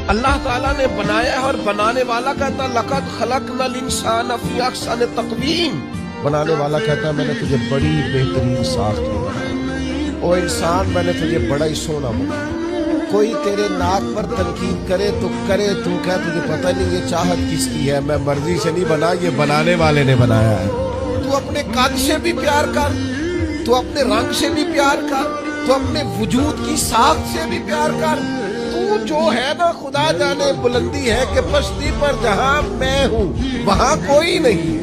अल्लाह ताला ने बनाया और बनाने वाला कहता लक़द खलक़नल इंसान फ़ी अहसन तक़वीम। बनाने वाला कहता मैंने तुझे बड़ी बेहतरीन साख में बनाया। ओ इंसान मैंने तुझे बड़ा ही सोना बनाया। कोई तेरे नाक पर तनकीद करे तो करे, तू कह तुझे पता नहीं ये चाहत किसकी है, मैं मर्जी से नहीं बना, ये बनाने वाले ने बनाया है। तू अपने कद से भी प्यार कर, तू अपने रंग से भी प्यार कर, तू अपने वजूद की साख से भी प्यार कर। तू जो है ना खुदा जाने बुलंदी है कि पश्ती पर जहां मैं हूं वहां कोई नहीं।